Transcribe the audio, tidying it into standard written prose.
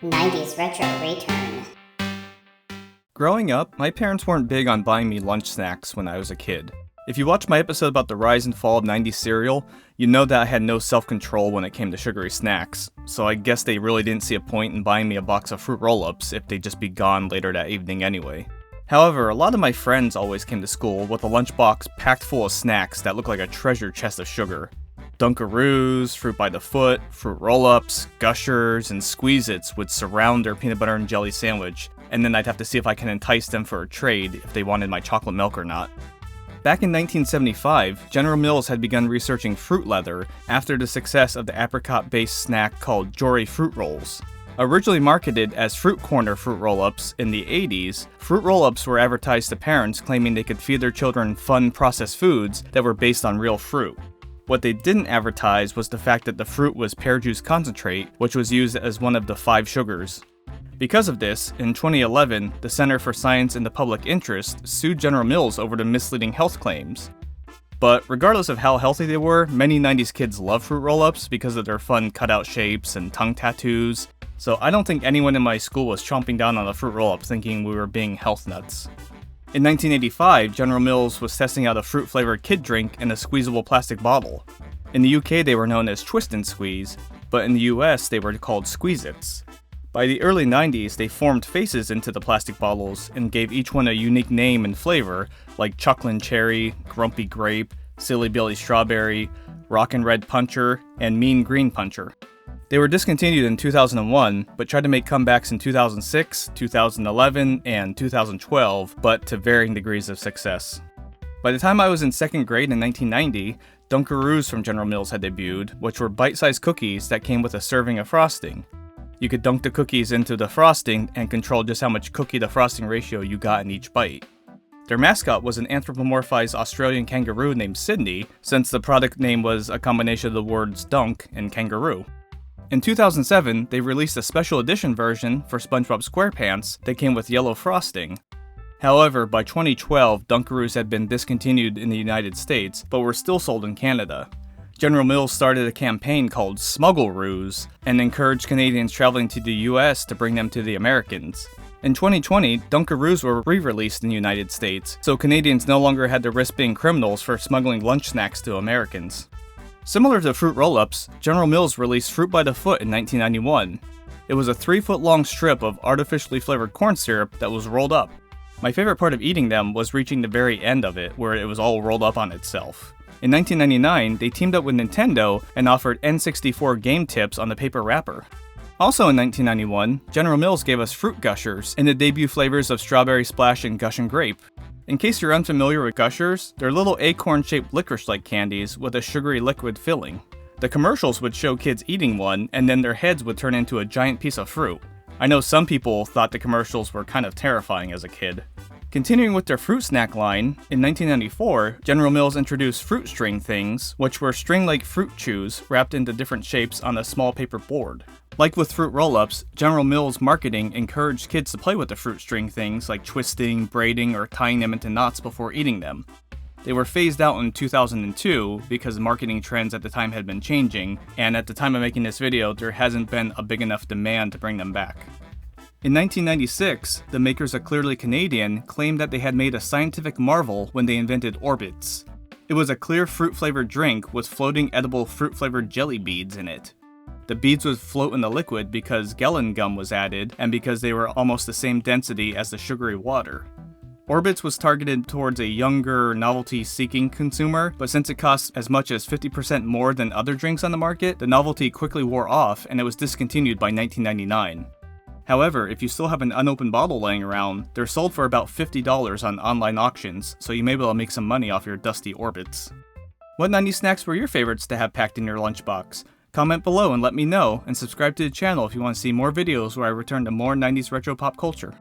90s Retro Return. Growing up, my parents weren't big on buying me lunch snacks when I was a kid. If you watch my episode about the rise and fall of 90s cereal, you know that I had no self-control when it came to sugary snacks, so I guess they really didn't see a point in buying me a box of fruit roll-ups if they'd just be gone later that evening anyway. However, a lot of my friends always came to school with a lunchbox packed full of snacks that looked like a treasure chest of sugar. Dunkaroos, fruit by the foot, fruit roll-ups, Gushers, and Squeezits would surround their peanut butter and jelly sandwich, and then I'd have to see if I can entice them for a trade if they wanted my chocolate milk or not. Back in 1975, General Mills had begun researching fruit leather after the success of the apricot-based snack called Jory Fruit Rolls. Originally marketed as Fruit Corner fruit roll-ups in the 80s, fruit roll-ups were advertised to parents claiming they could feed their children fun processed foods that were based on real fruit. What they didn't advertise was the fact that the fruit was pear juice concentrate, which was used as one of the 5 sugars. Because of this, in 2011, the Center for Science in the Public Interest sued General Mills over the misleading health claims. But regardless of how healthy they were, many 90s kids love fruit roll-ups because of their fun cutout shapes and tongue tattoos, so I don't think anyone in my school was chomping down on a fruit roll-up thinking we were being health nuts. In 1985, General Mills was testing out a fruit-flavored kid drink in a squeezable plastic bottle. In the UK, they were known as Twist and Squeeze, but in the US, they were called Squeezits. By the early 90s, they formed faces into the plastic bottles and gave each one a unique name and flavor, like Chucklin' Cherry, Grumpy Grape, Silly Billy Strawberry, Rockin' Red Puncher, and Mean Green Puncher. They were discontinued in 2001, but tried to make comebacks in 2006, 2011, and 2012, but to varying degrees of success. By the time I was in 2nd grade in 1990, Dunkaroos from General Mills had debuted, which were bite-sized cookies that came with a serving of frosting. You could dunk the cookies into the frosting and control just how much cookie to frosting ratio you got in each bite. Their mascot was an anthropomorphized Australian kangaroo named Sydney, since the product name was a combination of the words dunk and kangaroo. In 2007, they released a special edition version for SpongeBob SquarePants that came with yellow frosting. However, by 2012, Dunkaroos had been discontinued in the United States, but were still sold in Canada. General Mills started a campaign called Smuggleroos and encouraged Canadians traveling to the US to bring them to the Americans. In 2020, Dunkaroos were re-released in the United States, so Canadians no longer had to risk being criminals for smuggling lunch snacks to Americans. Similar to fruit roll-ups, General Mills released Fruit by the Foot in 1991. It was a 3-foot-long strip of artificially flavored corn syrup that was rolled up. My favorite part of eating them was reaching the very end of it, where it was all rolled up on itself. In 1999, they teamed up with Nintendo and offered N64 game tips on the paper wrapper. Also in 1991, General Mills gave us Fruit Gushers in the debut flavors of Strawberry Splash and Gush and Grape. In case you're unfamiliar with Gushers, they're little acorn-shaped licorice-like candies with a sugary liquid filling. The commercials would show kids eating one, and then their heads would turn into a giant piece of fruit. I know some people thought the commercials were kind of terrifying as a kid. Continuing with their fruit snack line, in 1994, General Mills introduced Fruit String Things, which were string-like fruit chews wrapped into different shapes on a small paper board. Like with fruit roll-ups, General Mills marketing encouraged kids to play with the fruit string things like twisting, braiding, or tying them into knots before eating them. They were phased out in 2002 because marketing trends at the time had been changing, and at the time of making this video, there hasn't been a big enough demand to bring them back. In 1996, the makers of Clearly Canadian claimed that they had made a scientific marvel when they invented Orbitz. It was a clear fruit-flavored drink with floating edible fruit-flavored jelly beads in it. The beads would float in the liquid because Gelen gum was added, and because they were almost the same density as the sugary water. Orbitz was targeted towards a younger, novelty-seeking consumer, but since it cost as much as 50% more than other drinks on the market, the novelty quickly wore off and it was discontinued by 1999. However, if you still have an unopened bottle laying around, they're sold for about $50 on online auctions, so you may be able to make some money off your dusty Orbitz. What 90s snacks were your favorites to have packed in your lunchbox? Comment below and let me know, and subscribe to the channel if you want to see more videos where I return to more 90s retro pop culture.